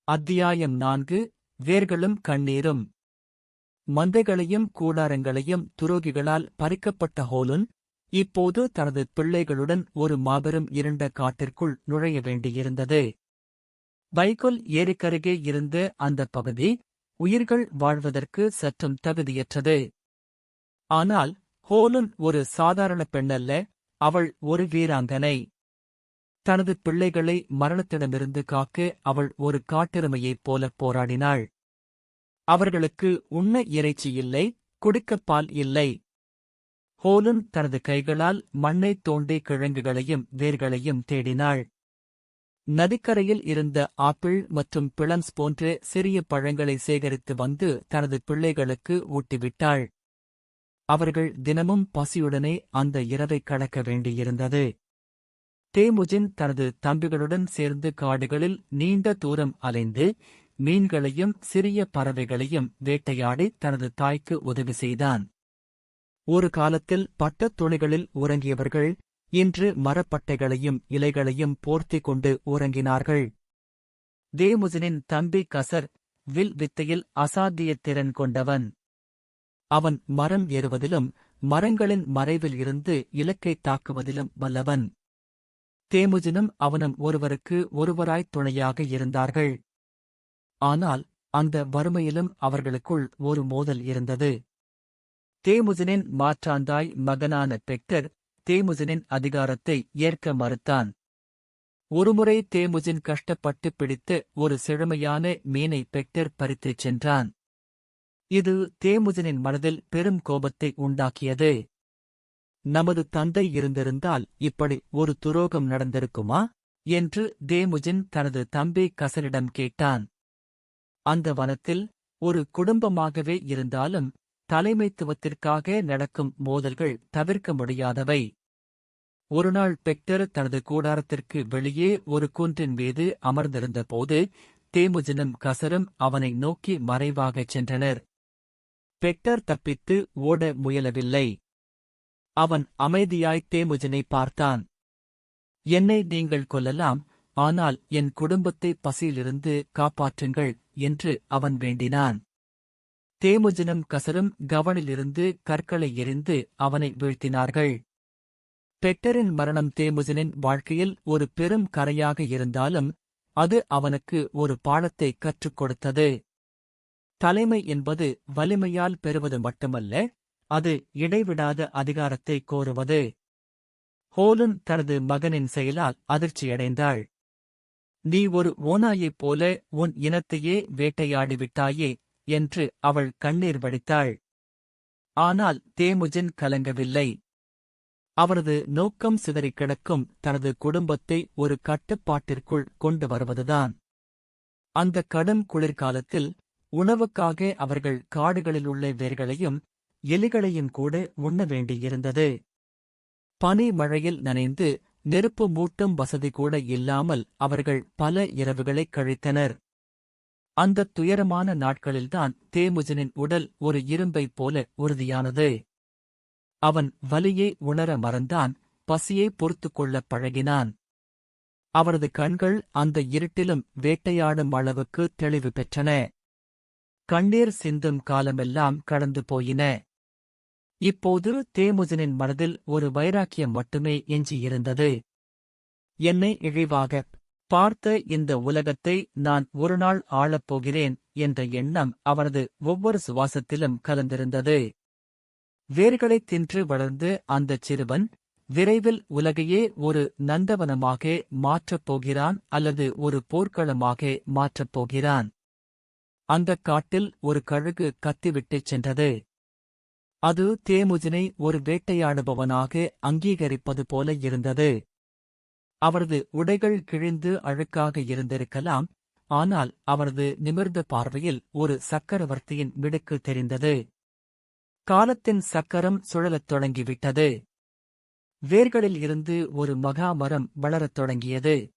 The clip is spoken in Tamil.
அத்தியாயம் 4 வேர்களும் கண்ணீரும். மந்தைகளையும் கூடாரங்களையும் துரோகிகளால் பறிக்கப்பட்ட ஹோலுன் இப்போது தனது பிள்ளைகளுடன் ஒரு மாபெரும் இருண்ட காட்டிற்குள் நுழைய வேண்டியிருந்தது. வைகொல் ஏரிக்கருகே இருந்த அந்த பகுதி உயிர்கள் வாழ்வதற்கு சற்றும் தகுதியற்றது. ஆனால் ஹோலுன் ஒரு சாதாரண பெண்ணல்ல, அவள் ஒரு வீராங்கனை. தனது பிள்ளைகளை மரணத்திடமிருந்து காக்க அவள் ஒரு காட்டெருமையைப் போலப் போராடினாள். அவர்களுக்கு உண்ண இறைச்சி இல்லை, குடிக்கப் பால் இல்லை. ஹோலுன் தனது கைகளால் மண்ணைத் தோண்டி கிழங்குகளையும் வேர்களையும் தேடினாள். நதிக்கரையில் இருந்த ஆப்பிள் மற்றும் பிளம்ஸ் போன்ற சிறிய பழங்களை சேகரித்து வந்து தனது பிள்ளைகளுக்கு ஊட்டிவிட்டாள். அவர்கள் தினமும் பசியுடனே அந்த இரவைக் கடக்க வேண்டியிருந்தது. தேமுஜின் தனது தம்பிகளுடன் சேர்ந்து காடுகளில் நீண்ட தூரம் அலைந்து மீன்களையும் சிறிய பறவைகளையும் வேட்டையாடி தனது தாய்க்கு உதவி செய்தான். ஒரு காலத்தில் பட்டத் துணிகளில் உறங்கியவர்கள் இன்று மரப்பட்டைகளையும் இலைகளையும் போர்த்திக் கொண்டு உறங்கினார்கள். தேமுஜினின் தம்பி கசர் வில் வித்தையில் அசாத்திய திறன் கொண்டவன். அவன் மரம் ஏறுவதிலும் மரங்களின் மறைவில் இருந்து இலக்கைத் தாக்குவதிலும் வல்லவன். தேமுஜினும் அவனும் ஒருவருக்கு ஒருவராய்த் துணையாக இருந்தார்கள். ஆனால் அந்த வறுமையிலும் அவர்களுக்குள் ஒரு மோதல் இருந்தது. தேமுஜினின் மாற்றாந்தாய் மகனான பெக்டர் தேமுஜினின் அதிகாரத்தை ஏற்க மறுத்தான். ஒருமுறை தேமுஜின் கஷ்டப்பட்டு பிடித்து ஒரு செழுமையான மீனை பெக்டர் பறித்துச் சென்றான். இது தேமுஜினின் மனதில் பெரும் கோபத்தை உண்டாக்கியது. நமது தந்தை இருந்திருந்தால் இப்படி ஒரு துரோகம் நடந்திருக்குமா என்று தேமுஜின் தனது தம்பி கசரிடம் கேட்டான். அந்த வனத்தில் ஒரு குடும்பமாகவே இருந்தாலும் தலைமைத்துவத்திற்காக நடக்கும் மோதல்கள் தவிர்க்க முடியாதவை. ஒருநாள் பெக்டர் தனது கூடாரத்திற்கு வெளியே ஒரு குன்றின் மீது அமர்ந்திருந்தபோது தேமுஜினும் கசரும் அவனை நோக்கி மறைவாகச் சென்றனர். பெக்டர் தப்பித்து ஓட முயலவில்லை. அவன் அமைதியாய் தேமுஜினை பார்த்தான். என்னை நீங்கள் கொல்லலாம், ஆனால் என் குடும்பத்தை பசியிலிருந்து காப்பாற்றுங்கள் என்று அவன் வேண்டினான். தேமுஜினும் கசரும் கவனிலிருந்து கற்களை எறிந்து அவனை வீழ்த்தினார்கள். பெக்டரின் மரணம் தேமுஜினின் வாழ்க்கையில் ஒரு பெரும் கரையாக இருந்தாலும் அது அவனுக்கு ஒரு பாடத்தை கற்றுக் கொடுத்தது. தலைமை என்பது வலிமையால் பெறுவது மட்டுமல்ல, அது இடைவிடாத அதிகாரத்தை கோருவது. ஹோலுன் தனது மகனின் செயலால் அதிர்ச்சியடைந்தாள். நீ ஒரு ஓநாயைப் போல உன் இனத்தையே வேட்டையாடிவிட்டாயே என்று அவள் கண்ணீர் வடித்தாள். ஆனால் தேமுஜின் கலங்கவில்லை. அவரது நோக்கம் சிதறிக் கிடக்கும் தனது குடும்பத்தை ஒரு கட்டுப்பாட்டிற்குள் கொண்டு வருவதுதான். அந்த கடும் குளிர்காலத்தில் உணவுக்காக அவர்கள் காடுகளிலுள்ள வேர்களையும் எலிகளையும் கூட உண்ண வேண்டியிருந்தது. பனி மழையில் நனைந்து நெருப்பு மூட்டும் வசதி கூட இல்லாமல் அவர்கள் பல இரவுகளைக் கழித்தனர். அந்தத் துயரமான நாட்களில்தான் தேமுஜினின் உடல் ஒரு இரும்பைப் போல உறுதியானது. அவன் வலியை உணர மறந்தான், பசியை பொறுத்துக் கொள்ளப் பழகினான். அவரது கண்கள் அந்த இருட்டிலும் வேட்டையாடும் அளவுக்கு தெளிவு பெற்றன. கண்ணீர் சிந்தும் காலமெல்லாம் கடந்து போயின. இப்போது தேமுஜினின் மனதில் ஒரு வைராக்கியம் மட்டுமே எஞ்சியிருந்தது. என்னை இழிவாகப் பார்த்த இந்த உலகத்தை நான் ஒருநாள் ஆளப்போகிறேன் என்ற எண்ணம் அவனது ஒவ்வொரு சுவாசத்திலும் கலந்திருந்தது. வேர்களைத் தின்று வளர்ந்து அந்தச் சிறுவன் விரைவில் உலகையே ஒரு நந்தவனமாக மாற்றப் போகிறான் அல்லது ஒரு போர்க்களமாக மாற்றப் போகிறான். அந்தக் காட்டில் ஒரு கழுகு கத்திவிட்டுச் சென்றது. அது தேமுஜினை ஒரு வேட்டையாடுபவனாக அங்கீகரிப்பது போல இருந்தது. அவரது உடைகள் கிழிந்து அழுக்காக இருந்திருக்கலாம், ஆனால் அவரது நிமிர்ந்த பார்வையில் ஒரு சக்கரவர்த்தியின் மிடுக்கு தெரிந்தது. காலத்தின் சக்கரம் சுழலத் தொடங்கிவிட்டது. வேர்களில் இருந்து ஒரு மகாமரம் வளரத் தொடங்கியது.